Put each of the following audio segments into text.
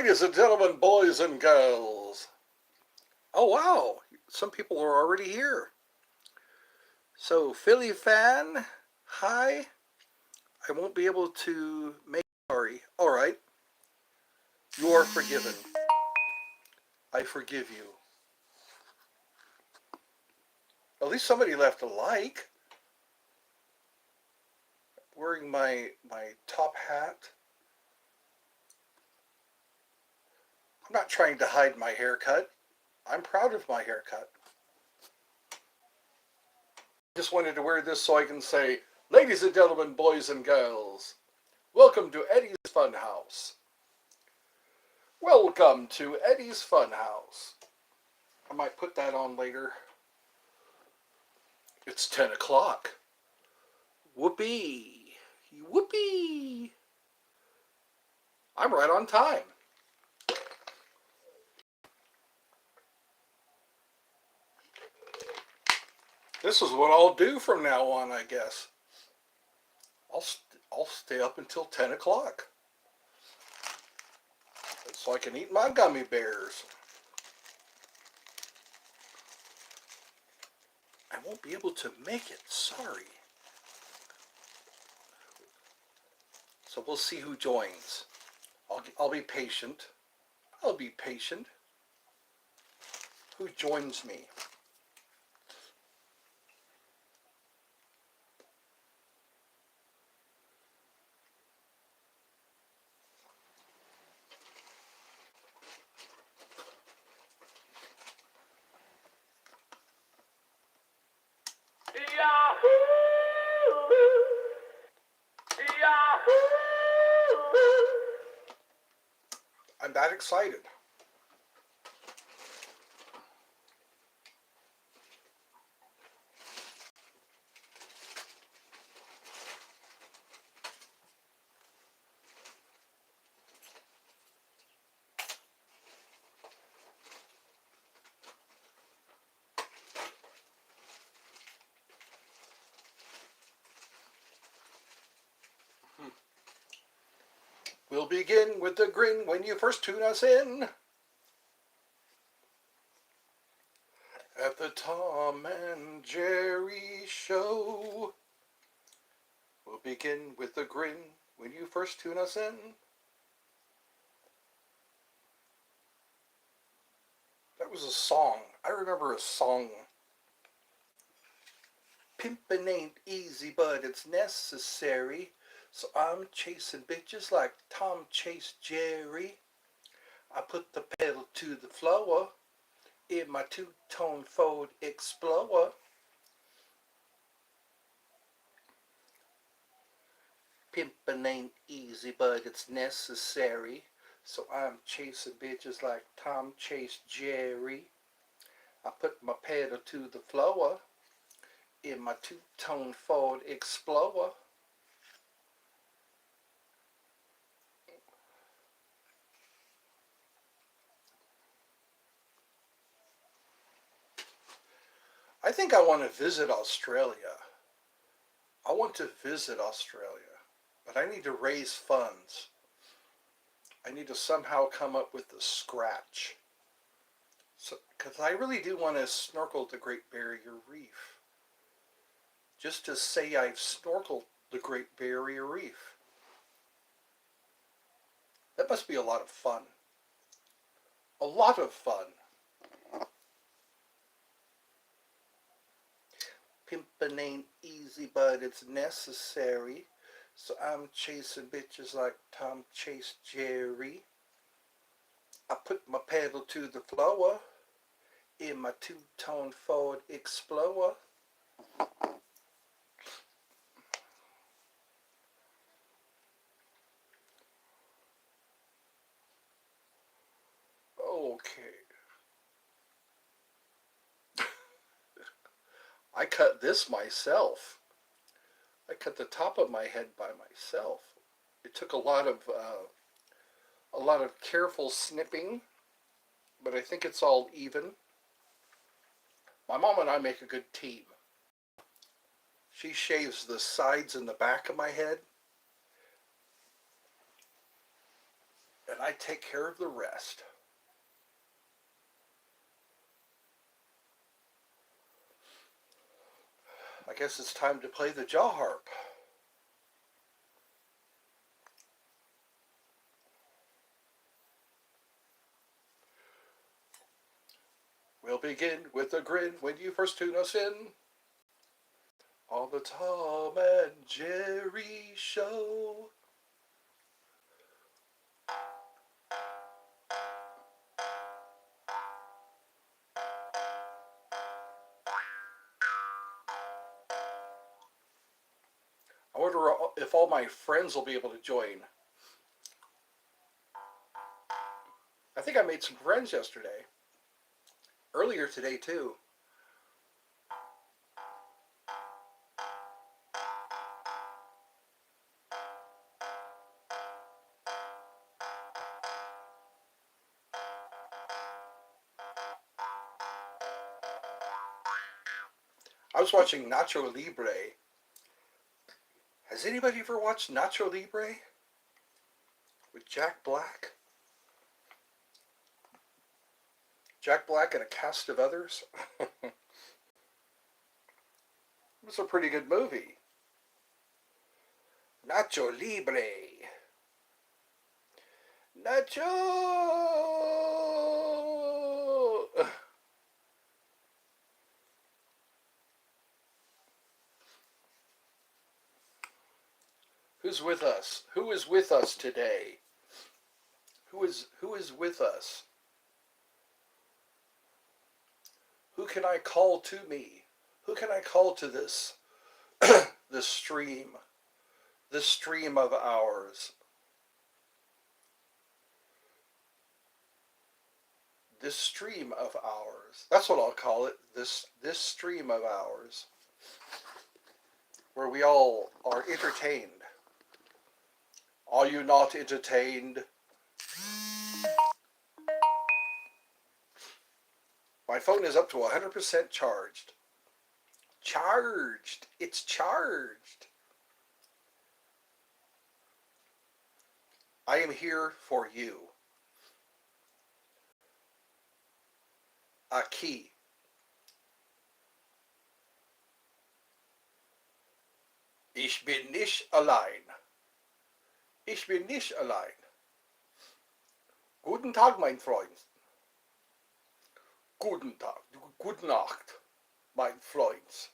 Ladies and gentlemen, boys and girls. Oh, wow. Some people are already here. So, Philly fan, hi. I won't be able to make sorry. All right. You are forgiven. I forgive you. At least somebody left a like. Wearing my top hat. I'm not trying to hide my haircut. I'm proud of my haircut. I just wanted to wear this so I can say, ladies and gentlemen, boys and girls, welcome to Eddie's Funhouse. Welcome to Eddie's Funhouse. I might put that on later. It's 10 o'clock. Whoopee. Whoopee. I'm right on time. This is what I'll do from now on, I guess. I'll stay up until 10 o'clock. So I can eat my gummy bears. I won't be able to make it, sorry. So we'll see who joins. I'll be patient. I'll be patient. Who joins me? I'm that excited. We'll begin with the grin when you first tune us in. At the Tom and Jerry Show. We'll begin with the grin when you first tune us in. That was a song. I remember a song. Pimpin' ain't easy, but it's necessary. So I'm chasing bitches like Tom chased Jerry. I put the pedal to the floor in my two-tone Ford Explorer. Pimpin' ain't easy, but it's necessary. So I'm chasing bitches like Tom chased Jerry. I put my pedal to the floor in my two-tone Ford Explorer. I think I want to visit Australia. I want to visit Australia, but I need to raise funds. I need to somehow come up with the scratch. So, because I really do want to snorkel the Great Barrier Reef. Just to say I've snorkeled the Great Barrier Reef. That must be a lot of fun. A lot of fun. Pimpin' ain't easy, but it's necessary. So I'm chasing bitches like Tom chased Jerry. I put my pedal to the floor in my two-tone Ford Explorer. Okay. I cut this myself. I cut the top of my head by myself. It took a lot of careful snipping, but I think it's all even. My mom and I make a good team. She shaves the sides and the back of my head, and and I take care of the rest. I guess it's time to play the jaw harp. We'll begin with a grin when you first tune us in on the Tom and Jerry Show. I wonder if all my friends will be able to join. I think I made some friends yesterday. Earlier today, too. I was watching Nacho Libre. Has anybody ever watched Nacho Libre with Jack Black? Jack Black and a cast of others? It was a pretty good movie. Nacho Libre. Nacho! Who's with us? Who is with us today? Who is with us? Who can I call to me? Who can I call to this this stream? This stream of ours. This stream of ours. That's what I'll call it. This stream of ours. Where we all are entertained. Are you not entertained? My phone is up to 100% charged. Charged. It's charged. I am here for you. Aqui. Ich bin nicht allein. Ich bin nicht allein. Guten Tag, mein Freund. Guten Tag. Gute Nacht, mein Freund.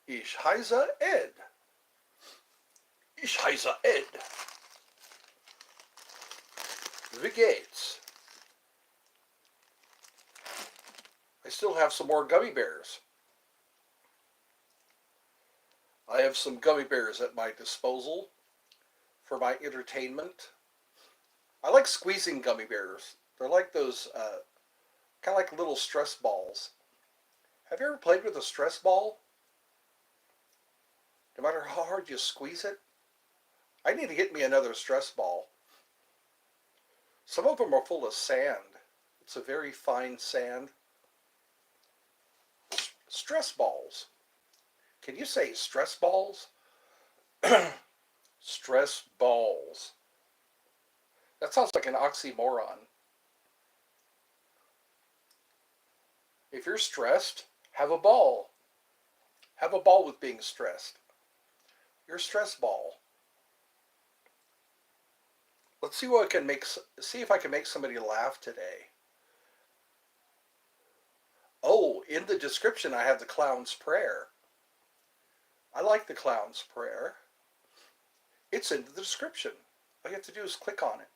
Ich heiße Ed. Ich heiße Ed. Wie geht's? I still have some more gummy bears. I have some gummy bears at my disposal for my entertainment. I like squeezing gummy bears. They're like those, kind of like little stress balls. Have you ever played with a stress ball? No matter how hard you squeeze it? I need to get me another stress ball. Some of them are full of sand. It's a very fine sand. Stress balls. Can you say stress balls? Stress balls. That sounds like an oxymoron. If you're stressed, have a ball. Have a ball with being stressed. Your stress ball. Let's see what I can make. See if I can make somebody laugh today. Oh, in the description I have the clown's prayer. I like the clown's prayer. It's in the description. All you have to do is click on it.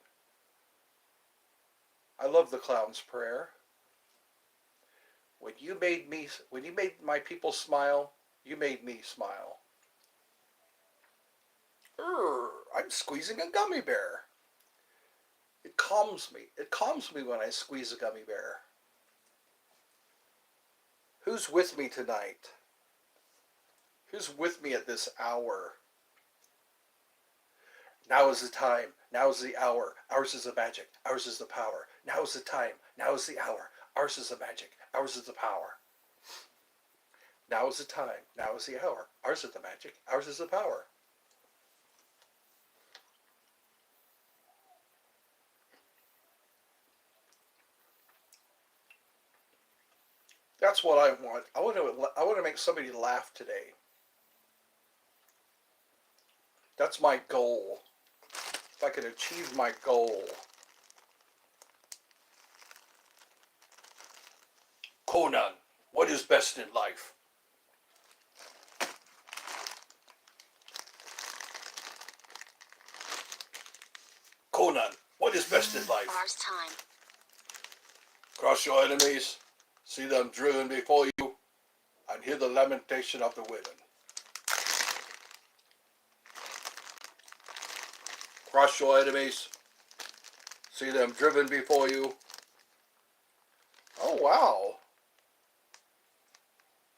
I love the clown's prayer. When you made my people smile, you made me smile. I'm squeezing a gummy bear. It calms me. It calms me when I squeeze a gummy bear. Who's with me tonight? Who's with me at this hour? Now is the time. Now is the hour. Ours is the magic. Ours is the power. Now is the time. Now is the hour. Ours is the magic. Ours is the power. Now is the time. Now is the hour. Ours is the magic. Ours is the power. That's what I want. I want to make somebody laugh today. That's my goal. If I can achieve my goal. Conan, what is best in life? Conan, what is best in life? Bars time. Cross your enemies, see them driven before you, and hear the lamentation of the women. Cross your enemies, see them driven before you. Oh, wow.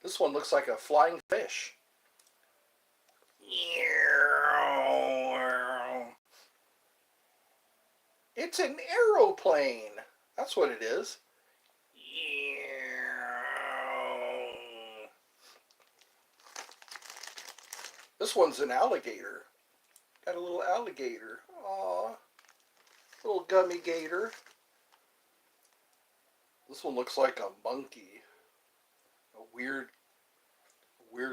This one looks like a flying fish. It's an aeroplane. That's what it is. This one's an alligator. Got a little alligator. Aw. Little gummy gator. This one looks like a monkey. A weird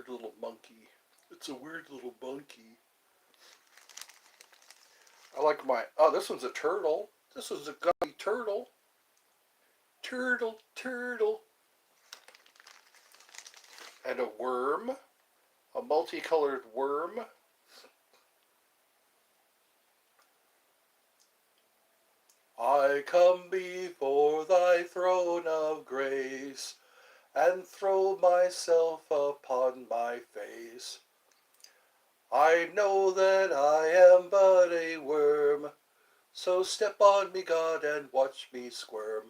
little monkey. It's a weird little monkey. I like my... Oh, this one's a turtle. This is a gummy turtle. Turtle. And a worm. A multicolored worm. I come before thy throne of grace and throw myself upon my face. I know that I am but a worm, so step on me, God, and watch me squirm.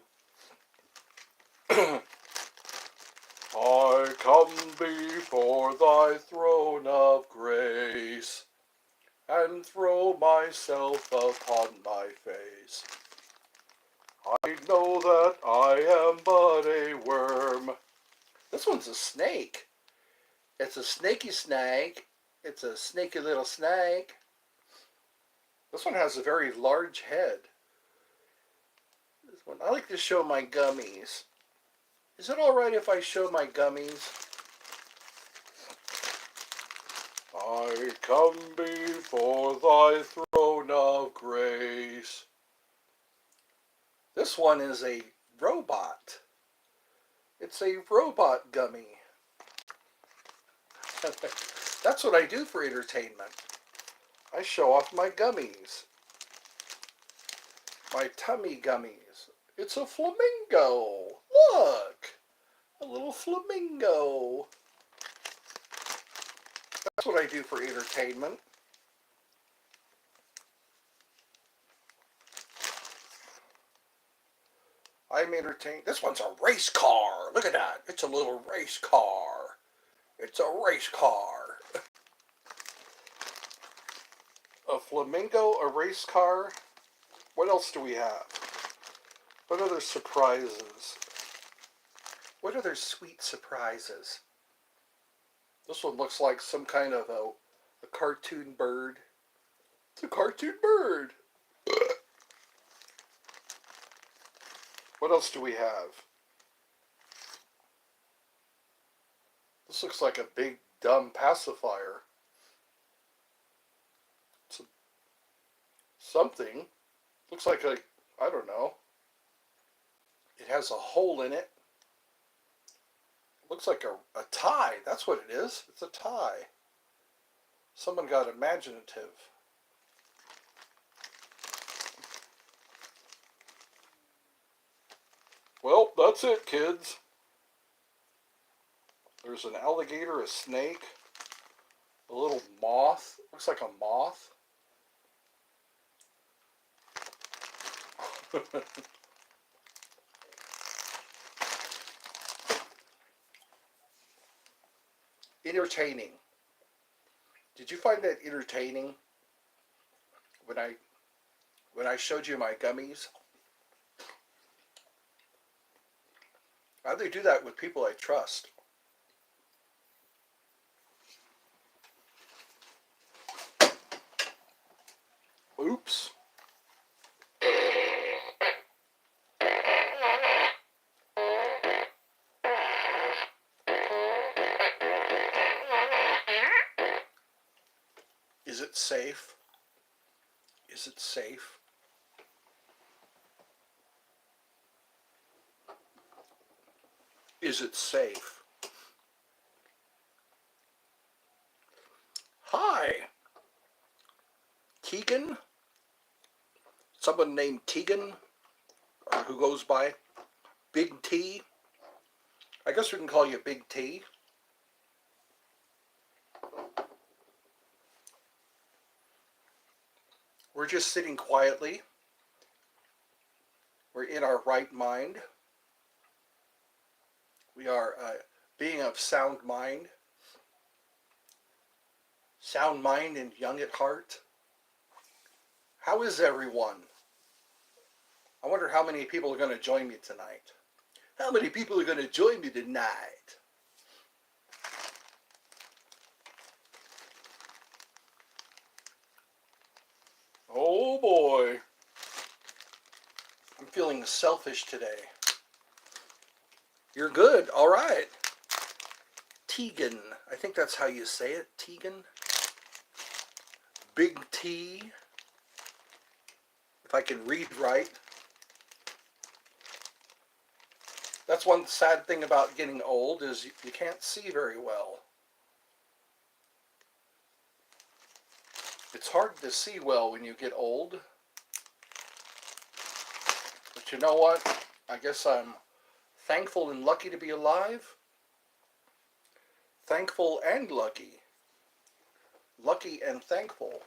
I come before thy throne of grace and throw myself upon my face. I know that I am but a worm. This one's a snake. It's a snaky snake. It's a snaky little snake. This one has a very large head. This one, I like to show my gummies. Is it alright if I show my gummies? I come before thy throne of grace. This one is a robot. It's a robot gummy. That's what I do for entertainment. I show off my gummies. My tummy gummies. It's a flamingo. Look! A little flamingo. That's what I do for entertainment. I'm entertained. This one's a race car. Look at that. It's a little race car. It's a race car. A flamingo, a race car. What else do we have? What other surprises? What other sweet surprises? This one looks like some kind of a cartoon bird. It's a cartoon bird. What else do we have? This looks like a big dumb pacifier. It's something. Looks like a, I don't know. It has a hole in it. Looks like a tie. That's what it is. It's a tie. Someone got imaginative. Well, that's it, kids. There's an alligator, a snake, a little moth. Looks like a moth. Entertaining. Did you find that entertaining when I showed you my gummies? I only do that with people I trust. Oops. it safe? Is it safe? Is it safe? Hi, Tegan? Someone named Tegan, or who goes by Big T? I guess we can call you Big T. We're just sitting quietly. We're in our right mind. We are being of sound mind and young at heart. How is everyone? I wonder how many people are going to join me tonight. How many people are going to join me tonight? Oh boy. I'm feeling selfish today. You're good. All right. Tegan. I think that's how you say it. Tegan. Big T. If I can read right. That's one sad thing about getting old is you can't see very well. It's hard to see well when you get old. But you know what? I guess I'm thankful and lucky to be alive. Thankful and lucky. Lucky and thankful.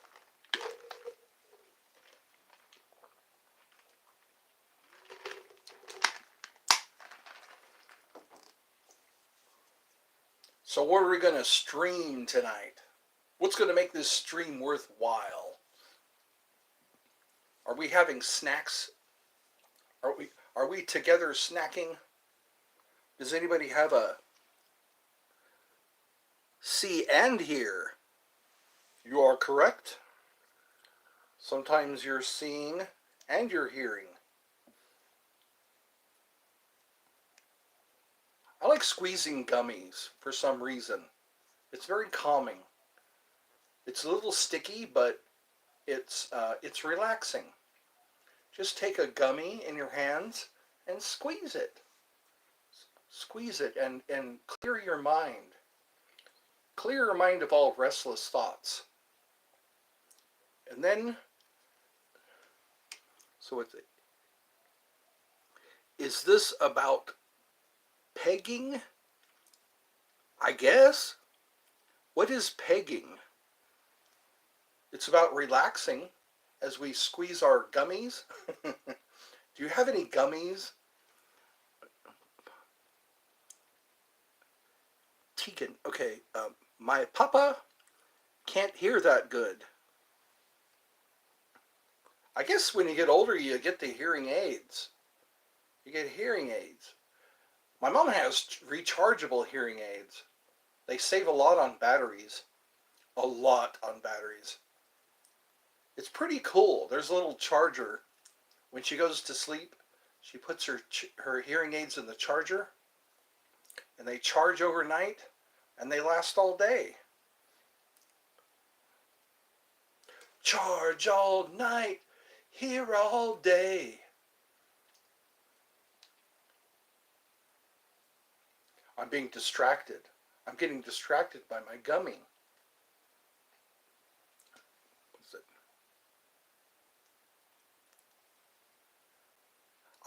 So what are we going to stream tonight? What's going to make this stream worthwhile? Are we having snacks? Are we together snacking? Does anybody have a see and hear? You are correct. Sometimes you're seeing and you're hearing. I like squeezing gummies for some reason. It's very calming. It's a little sticky, but it's relaxing. Just take a gummy in your hands and squeeze it. Squeeze it and clear your mind. Clear your mind of all restless thoughts. And then, so is this about pegging? I guess. What is pegging? It's about relaxing as we squeeze our gummies. Do you have any gummies? Tegan, okay, my papa can't hear that good. I guess when you get older, you get the hearing aids. You get hearing aids. My mom has rechargeable hearing aids. They save a lot on batteries. A lot on batteries. It's pretty cool. There's a little charger. When she goes to sleep, she puts her hearing aids in the charger, and they charge overnight, and they last all day. Charge all night, here all day. I'm being distracted. I'm getting distracted by my gummy.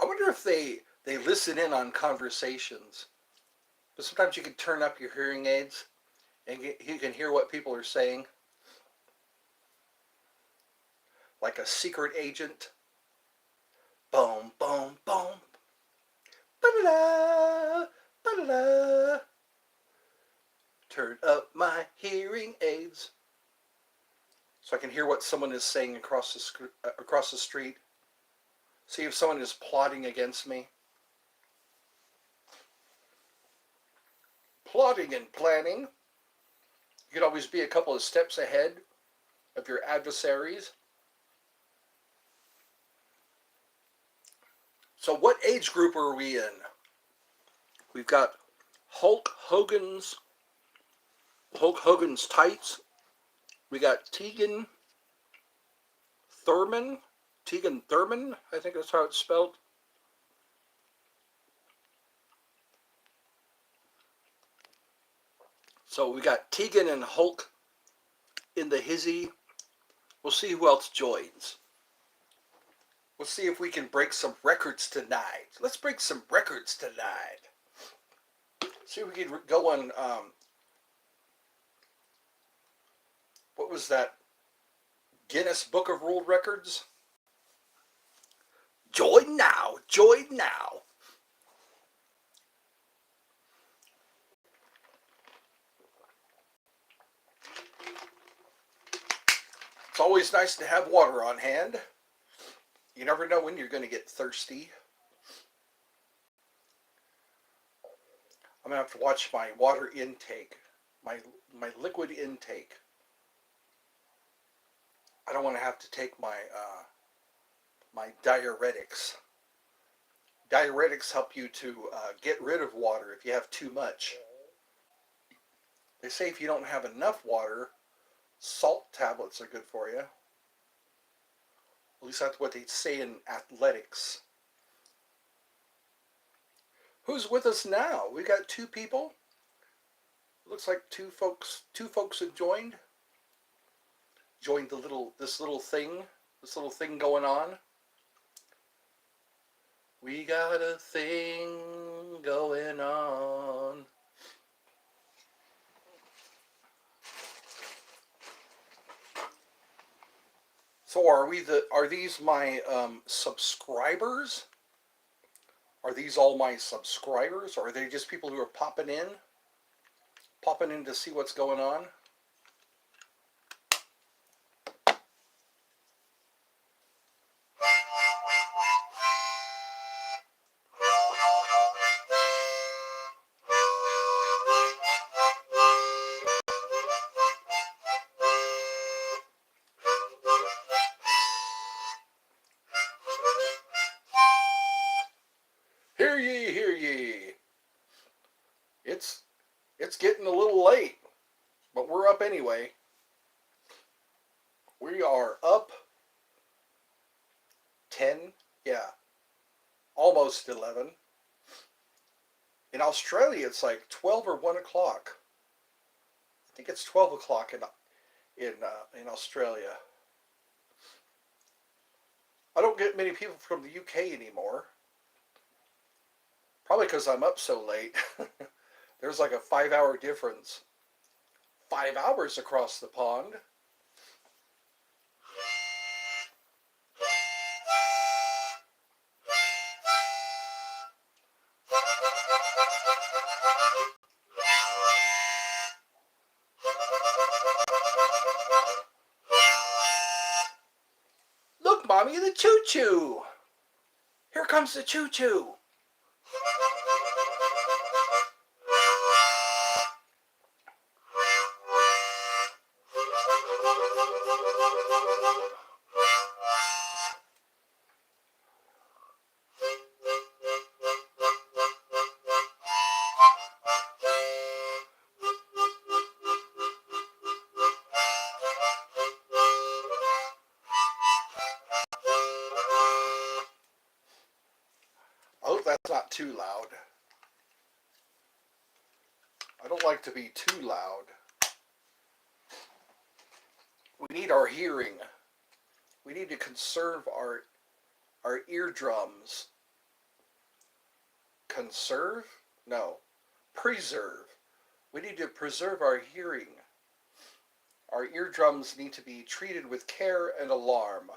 I wonder if they listen in on conversations. But sometimes you can turn up your hearing aids and you can hear what people are saying. Like a secret agent. Boom, boom, boom. Ba-da-da, ba-da-da. Turn up my hearing aids so I can hear what someone is saying across the street. See if someone is plotting against me. Plotting and planning. You can always be a couple of steps ahead of your adversaries. So what age group are we in? We've got Hulk Hogan's tights. We got Tegan Thurman, Tegan Thurman, I think that's how it's spelled. So we got Tegan and Hulk in the hizzy. We'll see who else joins. We'll see if we can break some records tonight. Let's break some records tonight. See if we can go on, what was that? Guinness Book of World Records? Join now, join now. It's always nice to have water on hand. You never know when you're going to get thirsty. I'm going to have to watch my water intake, my liquid intake. I don't want to have to take my my diuretics. Diuretics help you to get rid of water if you have too much. They say if you don't have enough water, salt tablets are good for you. At least that's what they say in athletics. Who's with us now? We got two people. Looks like two folks have joined. Joined this little thing going on. We got a thing going on. So are these my subscribers? Are these all my subscribers? Or are they just people who are popping in to see what's going on? Hear ye, hear ye. It's getting a little late, but we're up anyway. We are up 10, yeah, almost 11. In Australia, it's like 12 or 1 o'clock. I think it's 12 o'clock in Australia. I don't get many people from the UK anymore. Probably because I'm up so late. There's like a 5-hour difference. 5 hours across the pond. Look, Mommy, the choo-choo. Here comes the choo-choo. I hope that's not too loud. I don't like to be too loud. We need our hearing. We need to conserve our eardrums. Conserve? No. Preserve. We need to preserve our hearing. Our eardrums need to be treated with care and alarm.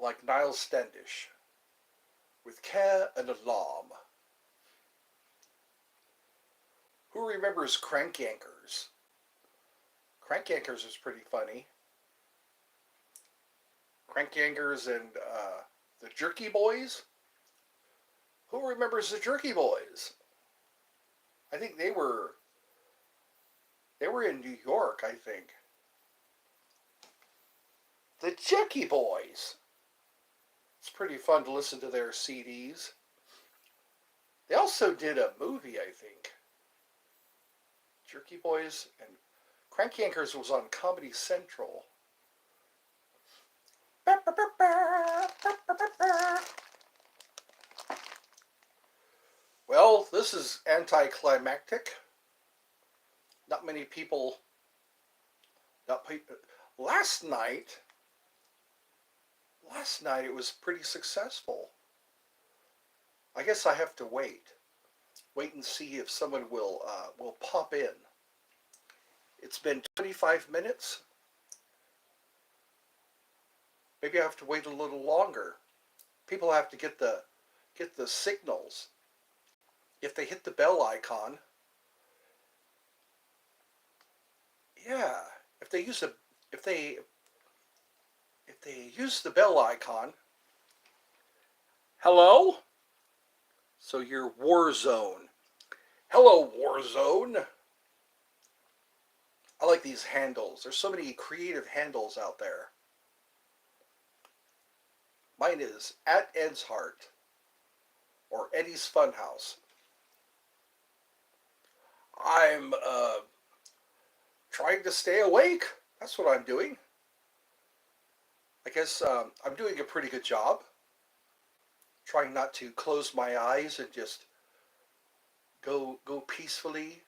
Like Niles Standish. With care and alarm. Who remembers Crank Yankers? Crank Yankers is pretty funny. Crank Yankers and the Jerky Boys? Who remembers the Jerky Boys? I think they were in New York, I think. The Jerky Boys. It's pretty fun to listen to their CDs. They also did a movie, I think. Jerky Boys and Crank Yankers was on Comedy Central. Well, this is anticlimactic. Not many people. Not people. Last night. Last night it was pretty successful. I guess I have to wait and see if someone will pop in. It's been 25 minutes. Maybe I have to wait a little longer. People have to get the signals. If they hit the bell icon, yeah. If they use the bell icon, hello. So you're Warzone. Hello, Warzone. I like these handles. There's so many creative handles out there. Mine is at Ed's Heart or Eddie's Funhouse. I'm trying to stay awake. That's what I'm doing. I guess I'm doing a pretty good job. Trying not to close my eyes and just go peacefully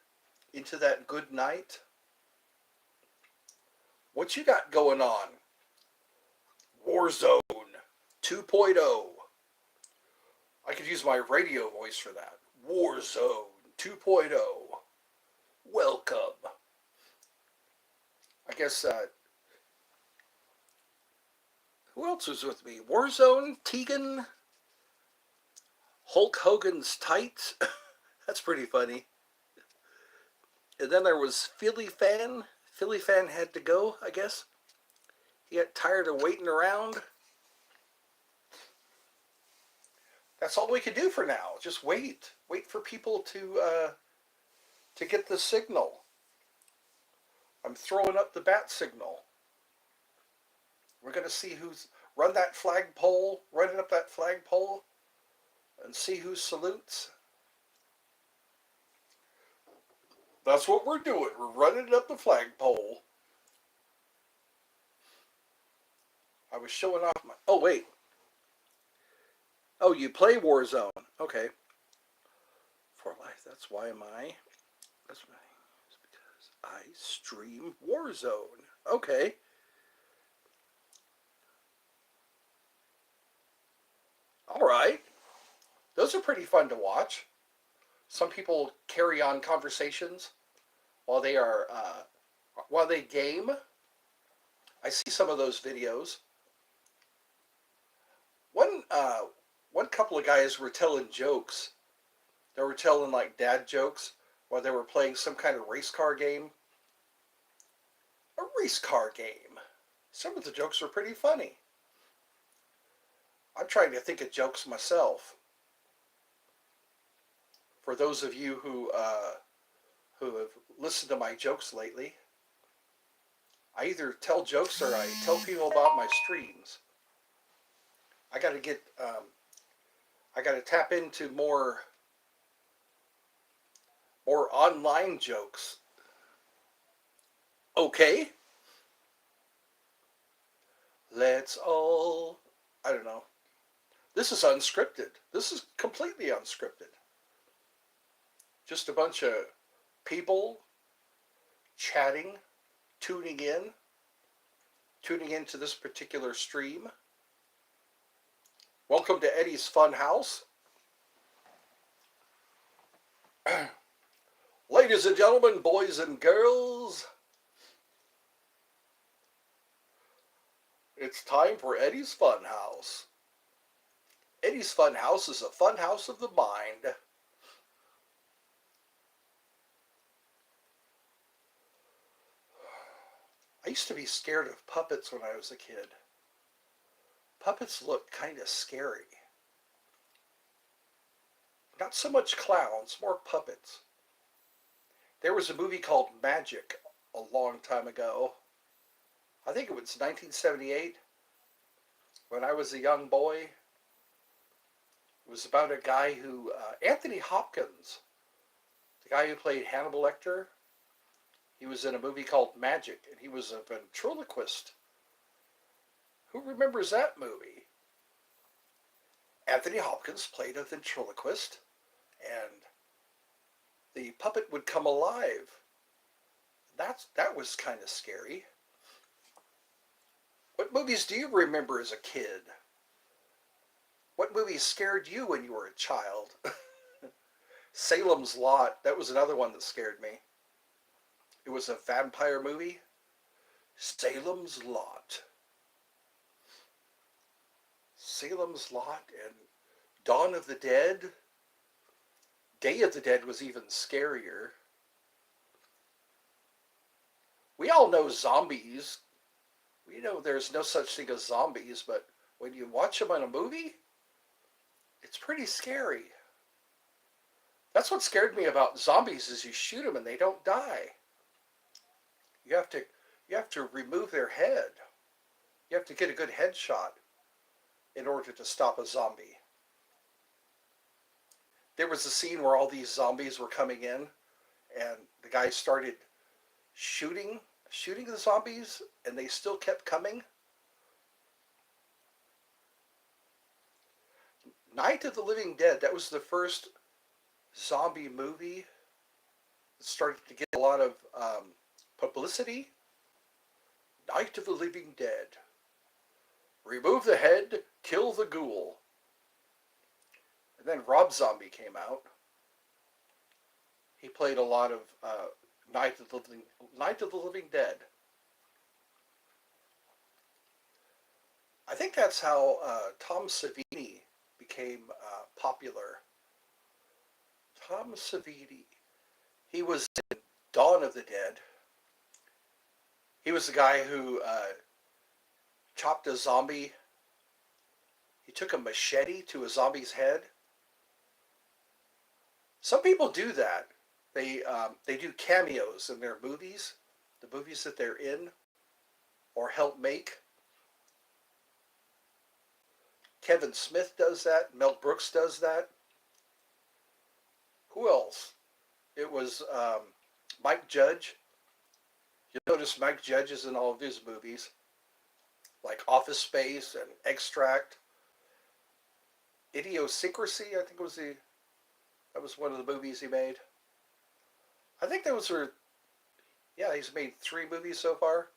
into that good night. What you got going on? Warzone 2.0. I could use my radio voice for that. Warzone 2.0. Welcome. I guess, who else was with me? Warzone, Tegan, Hulk Hogan's tights. That's pretty funny. And then there was Philly Fan. Philly Fan had to go, I guess. He got tired of waiting around. That's all we can do for now. Just wait. Wait for people to get the signal. I'm throwing up the bat signal. We're going to see who's run that flagpole, running up that flagpole, and see who salutes. That's what we're doing. We're running up the flagpole. I was showing off my... Oh, wait. Oh, you play Warzone. Okay. For life. That's why That's why. It's because I stream Warzone. Okay. All right. Those are pretty fun to watch. Some people carry on conversations while they game. I see some of those videos. One couple of guys were telling jokes. They were telling like dad jokes while they were playing some kind of race car game. A race car game. Some of the jokes were pretty funny. I'm trying to think of jokes myself. For those of you who have listened to my jokes lately, I either tell jokes or I tell people about my streams. I got to tap into more online jokes. Okay. I don't know. This is unscripted. This is completely unscripted. Just a bunch of people chatting, tuning into this particular stream. Welcome to Eddie's Funhouse. Ladies and gentlemen, boys and girls, it's time for Eddie's Funhouse. Eddie's Funhouse is a funhouse of the mind. I used to be scared of puppets when I was a kid. Puppets look kind of scary. Not so much clowns, more puppets. There was a movie called Magic a long time ago. I think it was 1978. When I was a young boy. It was about a guy who, Anthony Hopkins, the guy who played Hannibal Lecter. He was in a movie called Magic, and he was a ventriloquist Who remembers that movie? Anthony Hopkins played a ventriloquist, and the puppet would come alive. That was kind of scary. What movies do you remember as a kid? What movies scared you when you were a child? Salem's Lot, that was another one that scared me. It was a vampire movie. Salem's Lot. Salem's Lot and Dawn of the Dead. Day of the Dead was even scarier. We all know zombies. We know there's no such thing as zombies, but when you watch them in a movie, it's pretty scary. That's what scared me about zombies is you shoot them and they don't die. You have to remove their head. You have to get a good headshot in order to stop a zombie. There was a scene where all these zombies were coming in and the guy started shooting the zombies and they still kept coming. Night of the Living Dead, that was the first zombie movie that started to get a lot of publicity. Night of the Living Dead. Remove the head, kill the ghoul. And then Rob Zombie came out. He played a lot of Night of the Living Dead. I think that's how Tom Savini became popular. Tom Savini. He was in Dawn of the Dead. He was the guy who chopped a zombie. He took a machete to a zombie's head. Some people do that. They do cameos in their movies, the movies that they're in or help make. Kevin Smith does that. Mel Brooks does that. Who else? It was Mike Judge. You notice Mike Judge is in all of his movies, like Office Space and Extract. Idiosyncrasy, I think that was one of the movies he made. I think those were, he's made 3 movies so far.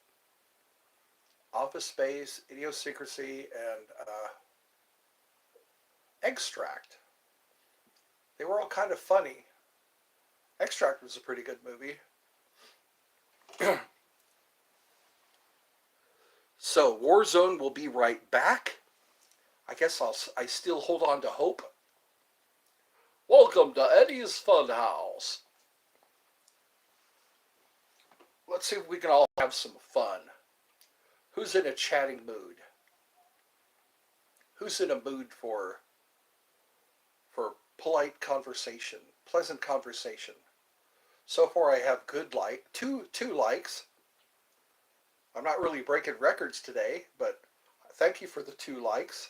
Office Space, Idiosyncrasy, and Extract. They were all kind of funny. Extract was a pretty good movie. So, Warzone will be right back. I guess I still hold on to hope. Welcome to Eddie's Funhouse. Let's see if we can all have some fun. Who's in a chatting mood? Who's in a mood for polite conversation, pleasant conversation? So far I have good two likes. I'm not really breaking records today, but thank you for the 2 likes.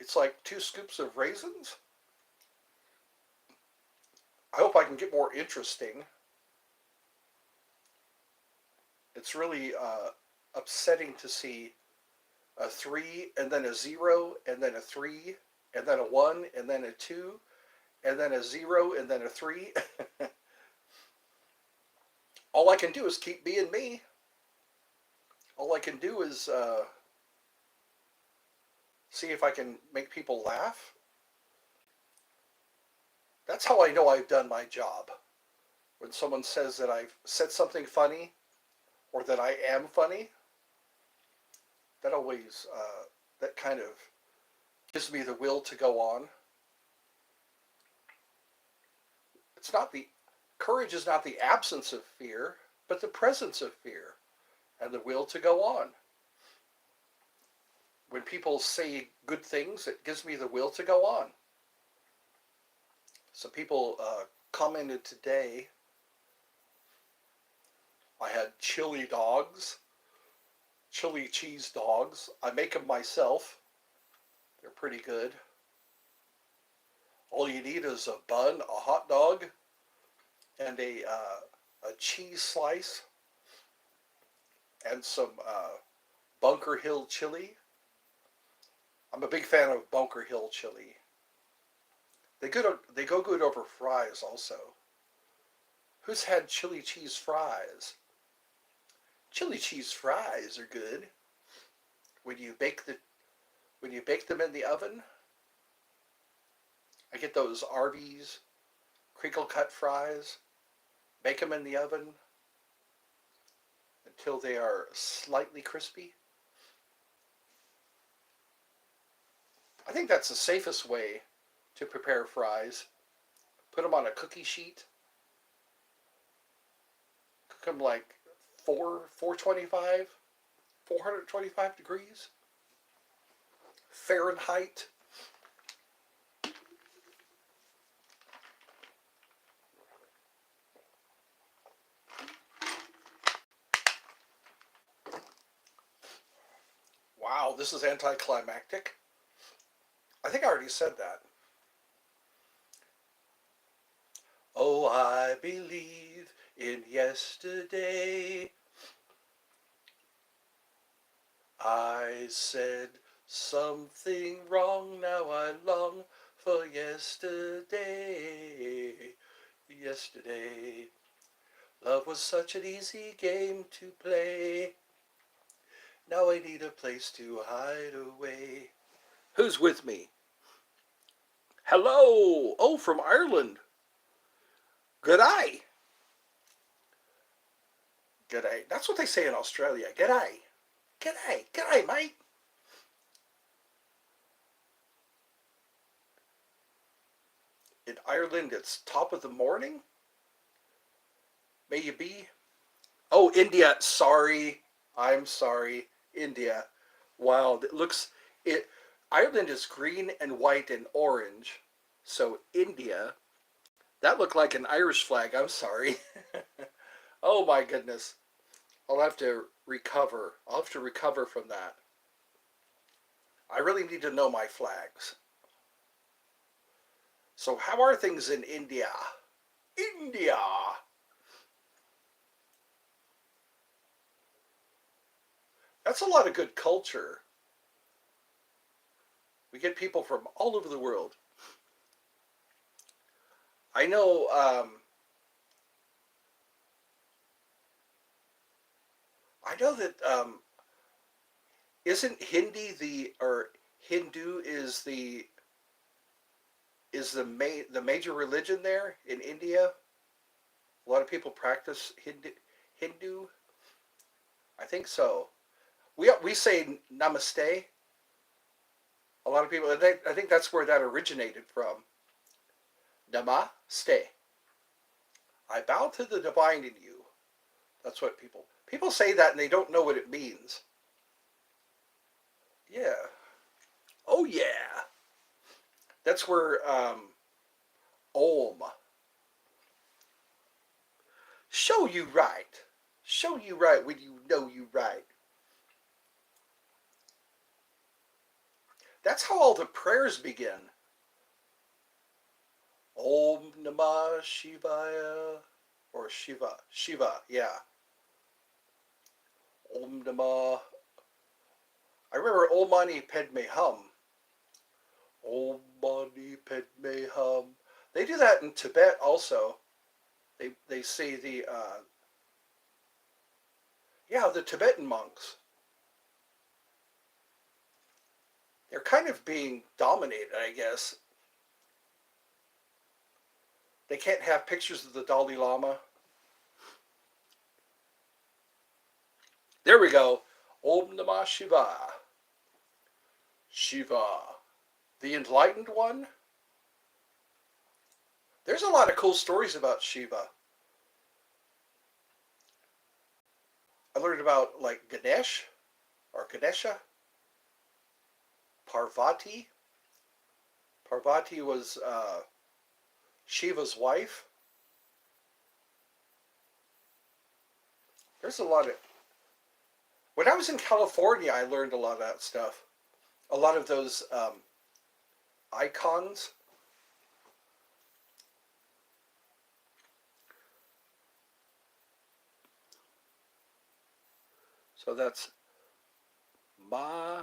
It's like 2 scoops of raisins. I hope I can get more interesting. It's really upsetting to see a 3 and then a 0 and then a 3 and then a 1 and then a 2 and then a 0 and then a 3. All I can do is keep being me. All I can do is see if I can make people laugh. That's how I know I've done my job. When someone says that I've said something funny or that I am funny, that always, that kind of gives me the will to go on. Courage is not the absence of fear, but the presence of fear and the will to go on. When people say good things, it gives me the will to go on. Some people commented today, I had chili cheese dogs. I make them myself. They're pretty good. All you need is a bun, a hot dog, and a cheese slice, and some Bunker Hill chili. I'm a big fan of Bunker Hill chili. They go good over fries also. Who's had chili cheese fries? Chili cheese fries are good when you bake the when you bake them in the oven. I get those Arby's crinkle cut fries. Bake them in the oven until they are slightly crispy. I think that's the safest way to prepare fries. Put them on a cookie sheet. Cook them like 425, 425 degrees Fahrenheit. Wow, this is anticlimactic. I think I already said that. Oh, I believe in yesterday. I said something wrong, now I long for yesterday. Yesterday, love was such an easy game to play. Now I need a place to hide away. Who's with me? Hello! Oh, from Ireland. G'day. G'day. That's what they say in Australia. G'day. G'day. G'day, mate. In Ireland, it's top of the morning. May you be. Oh, India. Sorry. I'm sorry. India. Wow. It looks. It. Ireland is green and white and orange. So India. That looked like an Irish flag. I'm sorry. Oh my goodness. I'll have to recover. I'll have to recover from that. I really need to know my flags. So how are things in India? India! That's a lot of good culture. We get people from all over the world. I know, I know that isn't Hindi or Hindu is the major religion there in India? A lot of people practice Hindu. I think so. We say namaste. A lot of people. I think that's where that originated from. Namaste. I bow to the divine in you. That's what people say that and they don't know what it means. Yeah. Oh yeah. That's where Om. Show you right. Show you right when you know you right. That's how all the prayers begin. Om Namah Shivaya or Shiva, yeah. Om Namah. I remember Om Mani Padme Hum. Om Mani Padme Hum. They do that in Tibet also. They say the Tibetan monks. They're kind of being dominated, I guess. They can't have pictures of the Dalai Lama. There we go. Om Namah Shiva. Shiva. The enlightened one? There's a lot of cool stories about Shiva. I learned about like Ganesh or Ganesha. Parvati. Parvati was Shiva's wife. There's a lot of. When I was in California, I learned a lot of that stuff. A lot of those icons. So that's Ma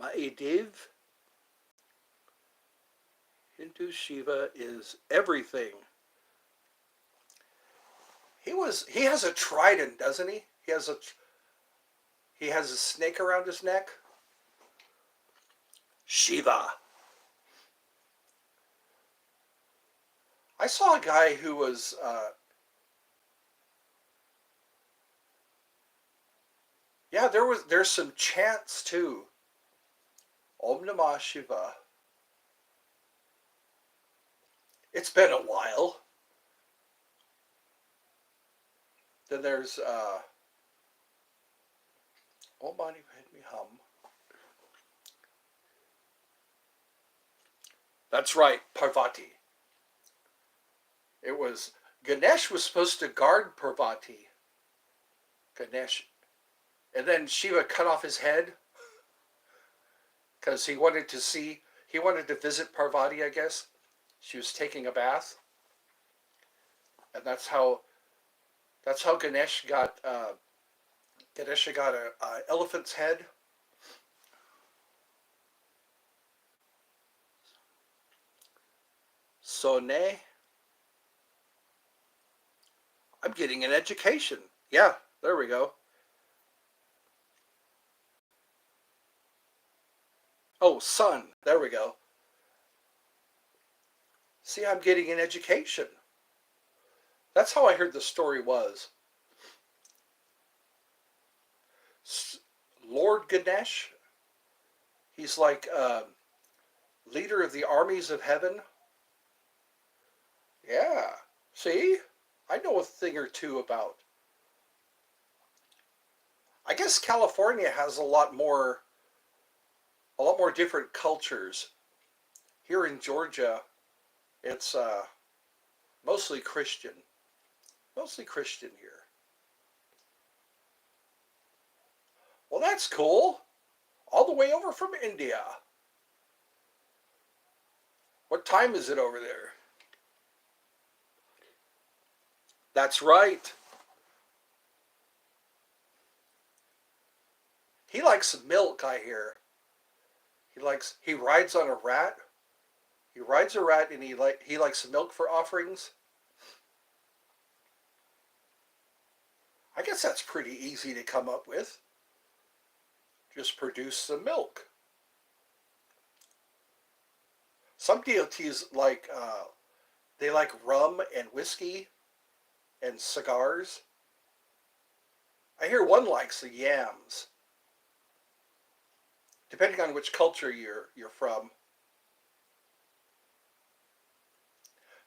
Mahadev. Hindu Shiva is everything. He has a trident, doesn't he? He has a snake around his neck. Shiva. I saw a guy who was yeah, there's some chants too. Om Namah Shiva. It's been a while. Then there's Om Mani Padme Hum. That's right, Parvati. It was Ganesh was supposed to guard Parvati. Ganesh. And then Shiva cut off his head because he wanted to visit Parvati, I guess. She was taking a bath. And that's how Ganesh got a elephant's head. Sone. I'm getting an education. Yeah, there we go. Oh, son. There we go. See, I'm getting an education. That's how I heard the story was. Lord Ganesh, he's like leader of the armies of heaven. Yeah, see? I know a thing or two about. I guess California has a lot more different cultures. Here in Georgia, it's mostly Christian. Mostly Christian here. Well, that's cool. All the way over from India. What time is it over there? That's right. He likes milk, I hear. He rides on a rat. He rides a rat and he likes milk for offerings. I guess that's pretty easy to come up with. Just produce some milk. Some deities they like rum and whiskey and cigars. I hear one likes the yams. Depending on which culture you're from.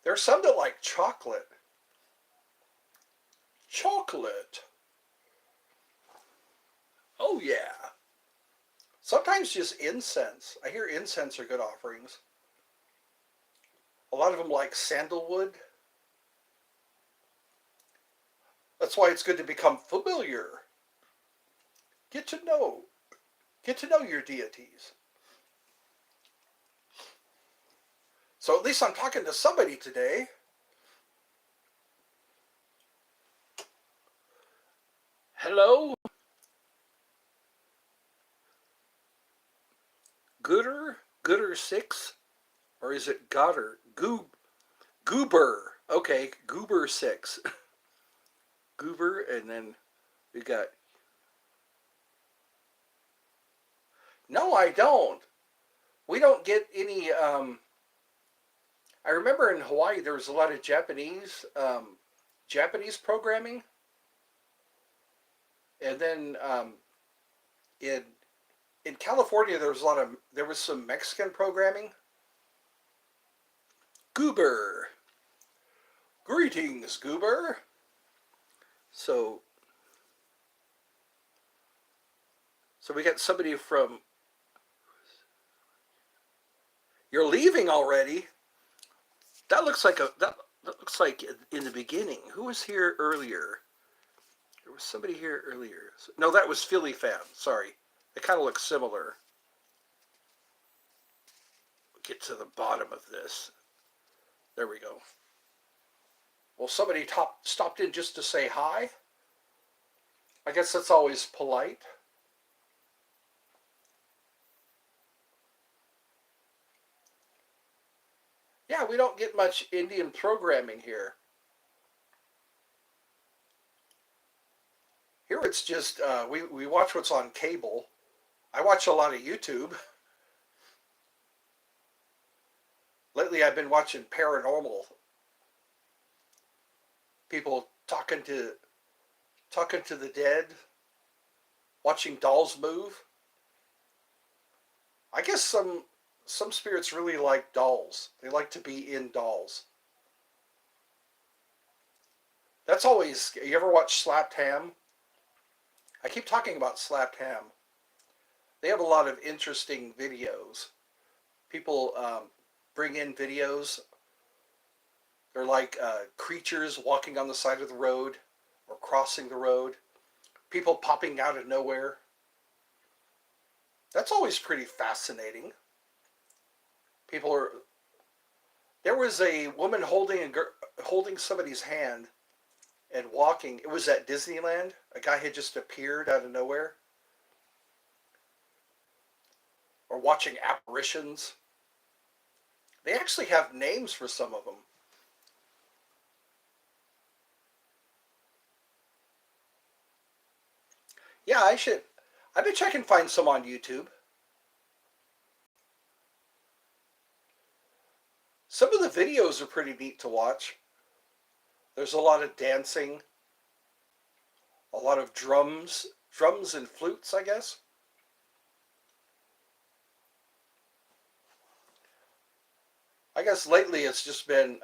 There are some that like chocolate. Chocolate. Oh yeah. Sometimes just incense. I hear incense are good offerings. A lot of them like sandalwood. That's why it's good to become familiar. Get to know your deities. So at least I'm talking to somebody today. Hello? Gooder 6? Or is it Goddard? Goober. Okay, Goober 6. Goober, and then we got... No, I don't. We don't get any... I remember in Hawaii there was a lot of Japanese programming. And then in California there was some Mexican programming. Goober. Greetings, Goober. So we got somebody from... You're leaving already? That looks like in the beginning. Who was here earlier? There was somebody here earlier. No, that was Philly Fan. Sorry. They kind of look similar. We'll get to the bottom of this. There we go. Well, somebody stopped in just to say hi. I guess that's always polite. don't get much Indian programming here. Here it's just we watch what's on cable. I watch a lot of YouTube. Lately, I've been watching paranormal people talking to the dead, watching dolls move. I guess some spirits really like dolls. They like to be in dolls. That's always. You ever watch Slapped Ham? I keep talking about Slapped Ham. They have a lot of interesting videos. People bring in videos. They're like creatures walking on the side of the road or crossing the road. People popping out of nowhere. That's always pretty fascinating. People are. There was a woman holding somebody's hand and walking. It was at Disneyland. A guy had just appeared out of nowhere. Or watching apparitions. They actually have names for some of them. Yeah, I should. I bet you I can find some on YouTube. Some of the videos are pretty neat to watch. There's a lot of dancing, a lot of drums and flutes, I guess. I guess lately it's just been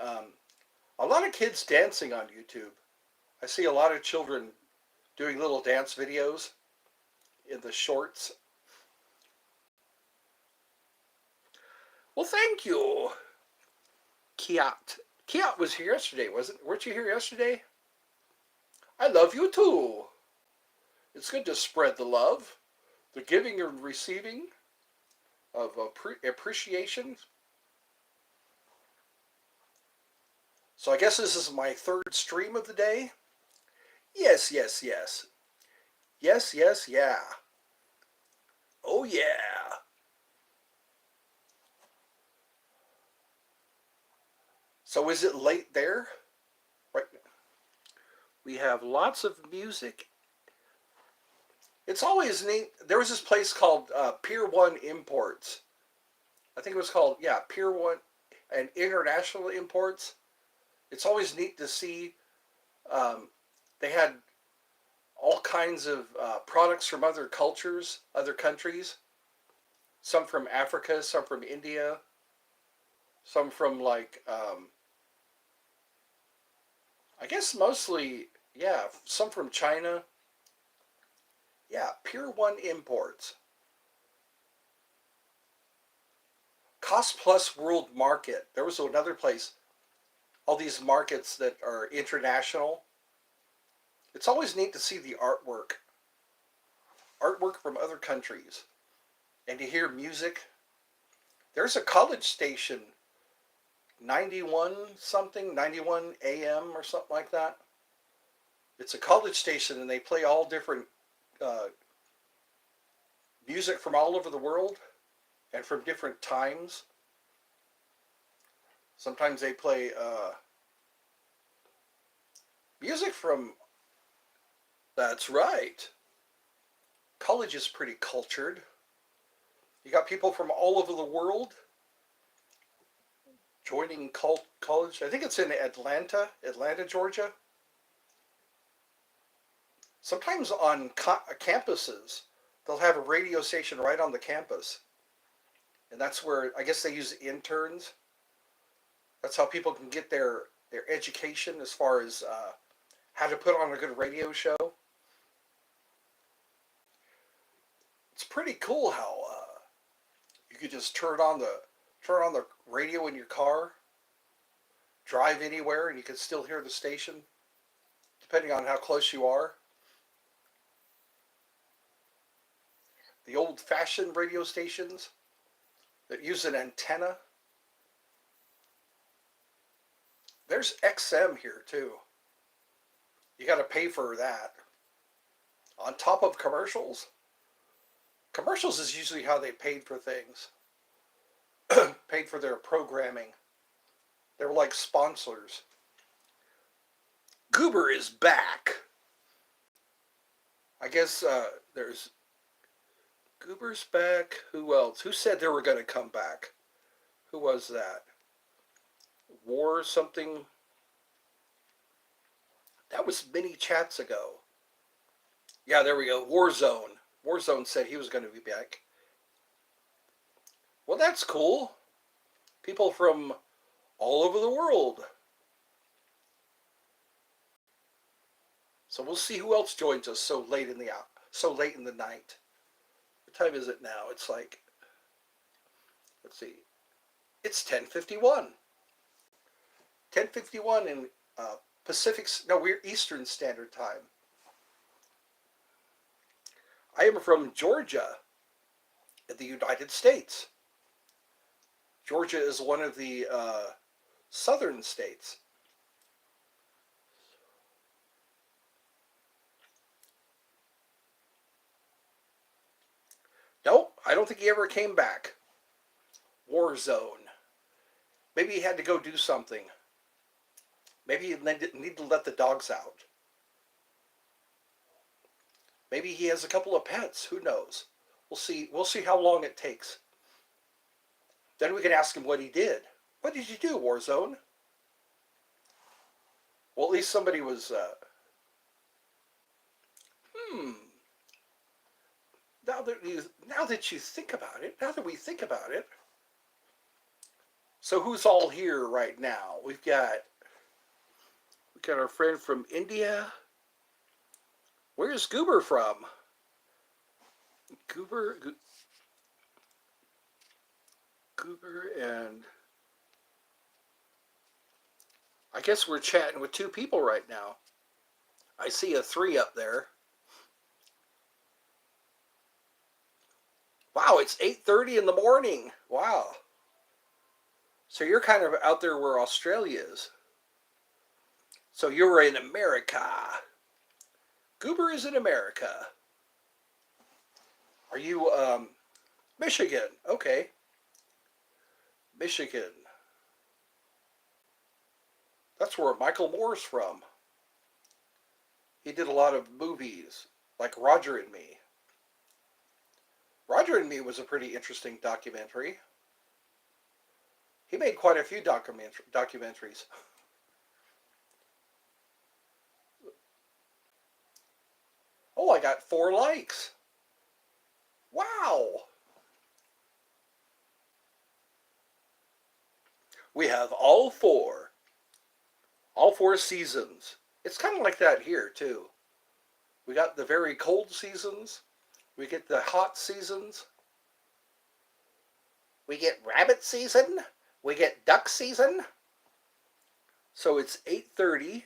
a lot of kids dancing on YouTube. I see a lot of children doing little dance videos in the shorts. Well, thank you, Kiat. Kiat was here yesterday, wasn't? Weren't you here yesterday? I love you too. It's good to spread the love, the giving and receiving of appreciation. So I guess this is my third stream of the day. Yes, yes, yes. Yes, yes, yeah. Oh, yeah. So is it late there? Right. We have lots of music. It's always neat. There was this place called Pier 1 Imports. I think it was called, yeah, Pier 1 and International Imports. It's always neat to see. They had all kinds of products from other cultures, other countries. Some from Africa, some from India, some from like, I guess mostly, yeah, some from China. Yeah, Pier 1 Imports. Cost Plus World Market. There was another place. All these markets that are international. It's always neat to see the artwork from other countries, and to hear music. There's a college station, 91 something, 91 AM or something like that. It's a college station, and they play all different uh, music from all over the world and from different times. Sometimes they play music from. That's right. College is pretty cultured. You got people from all over the world joining college. I think it's in Atlanta, Georgia. Sometimes on campuses, they'll have a radio station right on the campus. And that's where, I guess they use interns. That's how people can get their education as far as how to put on a good radio show. It's pretty cool how you could just turn on the radio in your car, drive anywhere, and you can still hear the station, depending on how close you are. The old-fashioned radio stations that use an antenna. There's XM here too. You got to pay for that. On top of commercials. Commercials is usually how they paid for things. Paid for their programming. They were like sponsors. Goober is back. I guess there's Goober's back. Who else? Who said they were going to come back? Who was that? War something? That was many chats ago. Yeah, there we go. Warzone. Warzone said he was going to be back. Well, that's cool. People from all over the world. So we'll see who else joins us so late in the night. What time is it now? It's like, let's see. It's 10:51. 10:51 in Pacific. No, we're Eastern Standard Time. I am from Georgia, in the United States. Georgia is one of the southern states. Nope, I don't think he ever came back. War zone. Maybe he had to go do something. Maybe he need to let the dogs out. Maybe he has a couple of pets. Who knows? We'll see. We'll see how long it takes. Then we can ask him what he did. What did you do, Warzone? Well, at least somebody was. Hmm. Now that you think about it, now that we think about it. So who's all here right now? We've got our friend from India. Where's Goober from? Goober and I guess we're chatting with two people right now. I see a 3 up there. Wow, it's 8:30 in the morning. Wow. So you're kind of out there where Australia is. So you're in America. Goober is in America. Are you Michigan? Okay. Michigan. That's where Michael Moore's from. He did a lot of movies, like Roger and Me. Roger and Me was a pretty interesting documentary. He made quite a few documentaries. Oh, I got 4 likes. Wow. We have all 4. All 4 seasons. It's kind of like that here, too. We got the very cold seasons. We get the hot seasons. We get rabbit season. We get duck season. So it's 8:30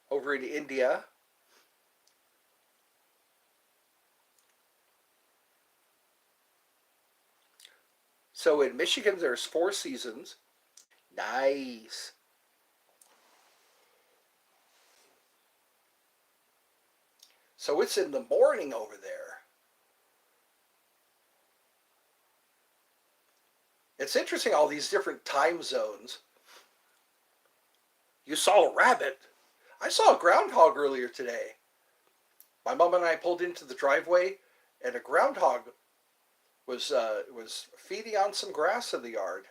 over in India. So in Michigan, there's 4 seasons. Nice. So it's in the morning over there. It's interesting, all these different time zones. You saw a rabbit. I saw a groundhog earlier today. My mom and I pulled into the driveway, and a groundhog was feeding on some grass in the yard.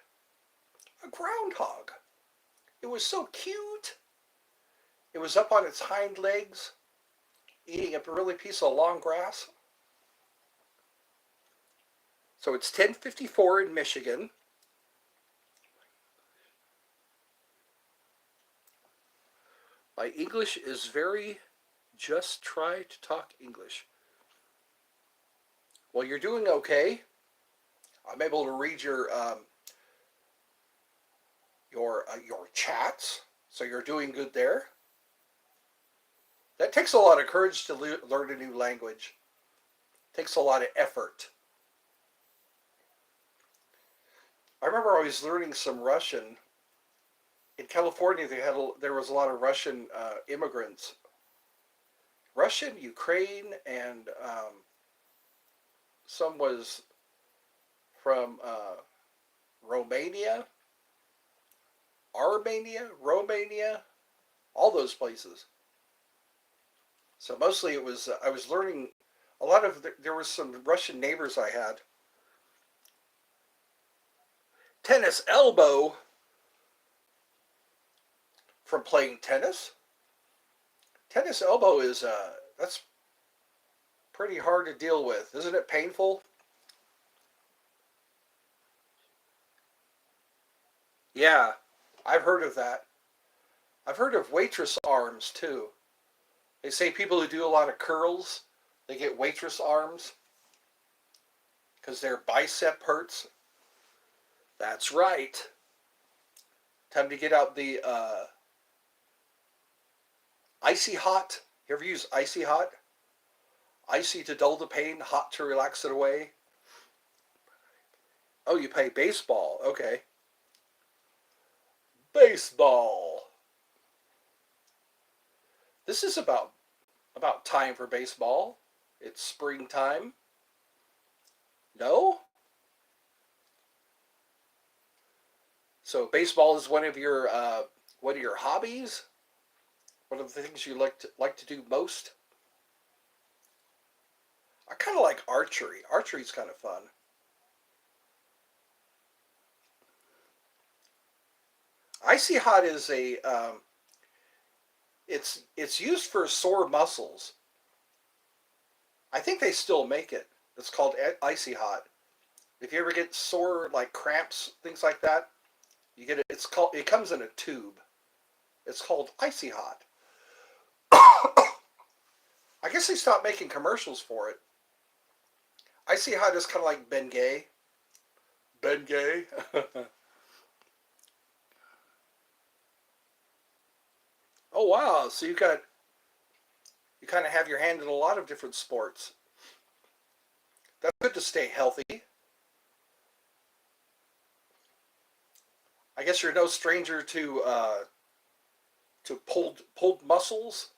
A groundhog. It was so cute. It was up on its hind legs, eating a really piece of long grass. So it's 10:54 in Michigan. My English is very, just try to talk English. Well, you're doing okay. I'm able to read your chats, so you're doing good there. That takes a lot of courage to learn a new language. It takes a lot of effort. I remember I was learning some Russian. In California, there was a lot of Russian immigrants. Russian, Ukraine, and some was from Romania. Armenia, Romania, all those places. So mostly it was I was learning a lot of there was some Russian neighbors I had. Tennis elbow from playing tennis. Tennis elbow is that's pretty hard to deal with, isn't it? Painful. Yeah, I've heard of that. I've heard of waitress arms too. They say people who do a lot of curls, they get waitress arms because their bicep hurts. That's right. Time to get out the icy hot. You ever use icy hot? Icy to dull the pain, hot to relax it away. Oh, you play baseball. Okay. Baseball. This is about time for baseball. It's springtime. No? So baseball is one of your hobbies? One of the things you like to do most? I kind of like archery. Archery's kind of fun. Icy hot is a it's used for sore muscles. I think they still make it. It's called icy hot. If you ever get sore like cramps, things like that, you get it. It comes in a tube. It's called icy hot. I guess they stopped making commercials for it. Icy hot is kind of like Bengay. Bengay. Oh wow! So you kind of have your hand in a lot of different sports. That's good to stay healthy. I guess you're no stranger to pulled muscles,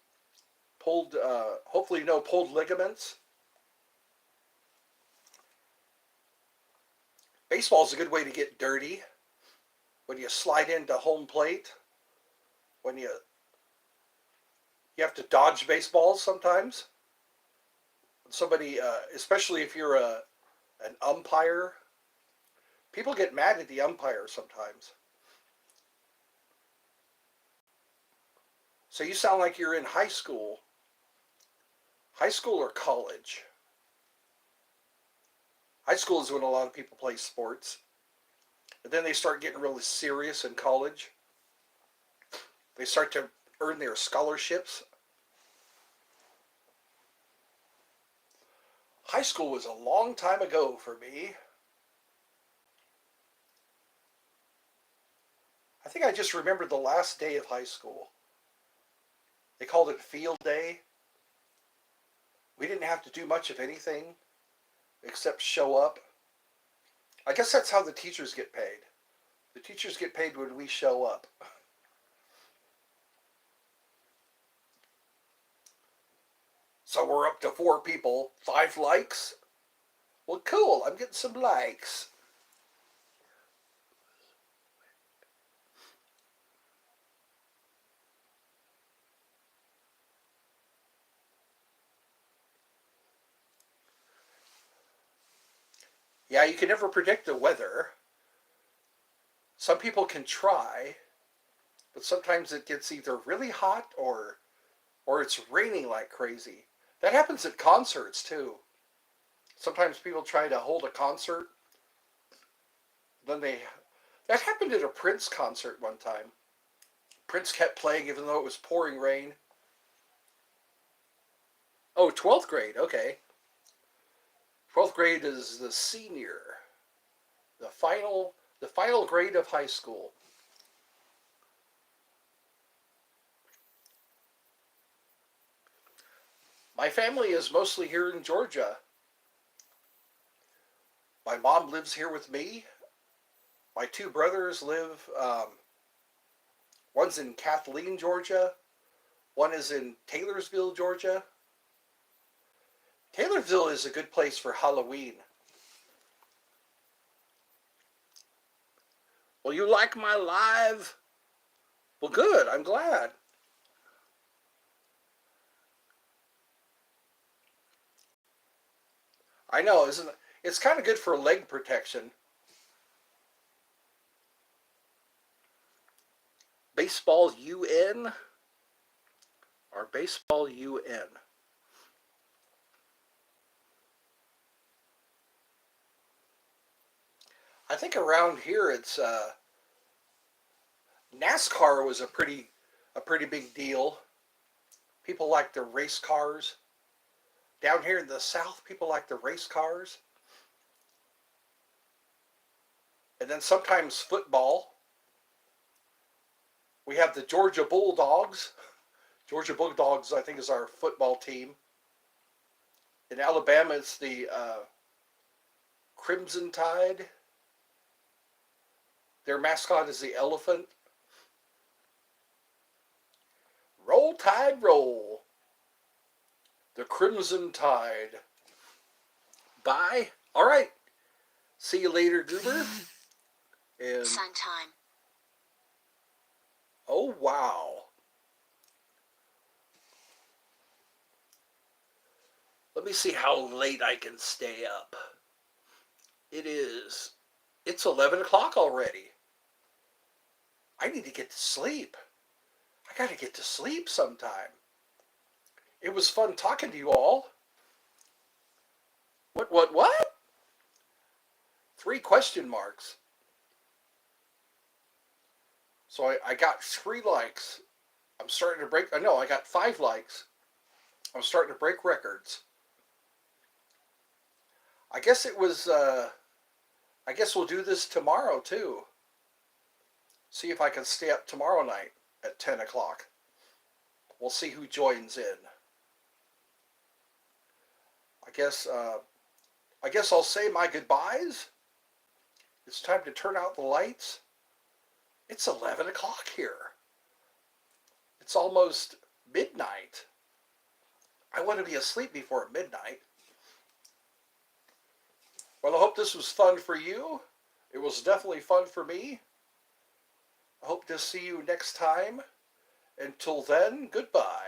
pulled hopefully no pulled ligaments. Baseball is a good way to get dirty when you slide into home plate. When you have to dodge baseballs sometimes. Somebody, especially if you're an umpire, people get mad at the umpire sometimes. So you sound like you're in high school or college. High school is when a lot of people play sports. And then they start getting really serious in college. They start to earn their scholarships. High school was a long time ago for me. I think I just remembered the last day of high school. They called it field day. We didn't have to do much of anything except show up. I guess that's how the teachers get paid. The teachers get paid when we show up. So we're up to 4 people, 5 likes. Well, cool, I'm getting some likes. Yeah, you can never predict the weather. Some people can try, but sometimes it gets either really hot or it's raining like crazy. That happens at concerts too. Sometimes people try to hold a concert, then they that happened at a Prince concert one time. Prince kept playing even though it was pouring rain. Oh, 12th grade. Okay. 12th grade is the senior, the final grade of high school. My family is mostly here in Georgia. My mom lives here with me. My 2 brothers live. One's in Kathleen, Georgia. One is in Taylorsville, Georgia. Taylorsville is a good place for Halloween. Well, you like my live? Well, good. I'm glad. I know, isn't it? It's kind of good for leg protection. Baseball UN or baseball UN? I think around here it's NASCAR was a pretty big deal. People like the race cars. Down here in the South, people like the race cars. And then sometimes football. We have the Georgia Bulldogs. Georgia Bulldogs, I think, is our football team. In Alabama, it's the Crimson Tide. Their mascot is the elephant. Roll Tide Roll. The Crimson Tide. Bye. All right. See you later, Goober. And Sun time. oh wow. Let me see how late I can stay up. It's 11 o'clock already. I need to get to sleep. I got to get to sleep sometime. It was fun talking to you all. What? Three question marks. So I got 3 likes. I'm starting to break, no, I got 5 likes. I'm starting to break records. I guess it was, I guess we'll do this tomorrow too. See if I can stay up tomorrow night at 10 o'clock. We'll see who joins in. I guess I'll say my goodbyes. It's time to turn out the lights. It's 11 o'clock here. It's almost midnight. I want to be asleep before midnight. Well, I hope this was fun for you. It was definitely fun for me. I hope to see you next time. Until then, goodbye.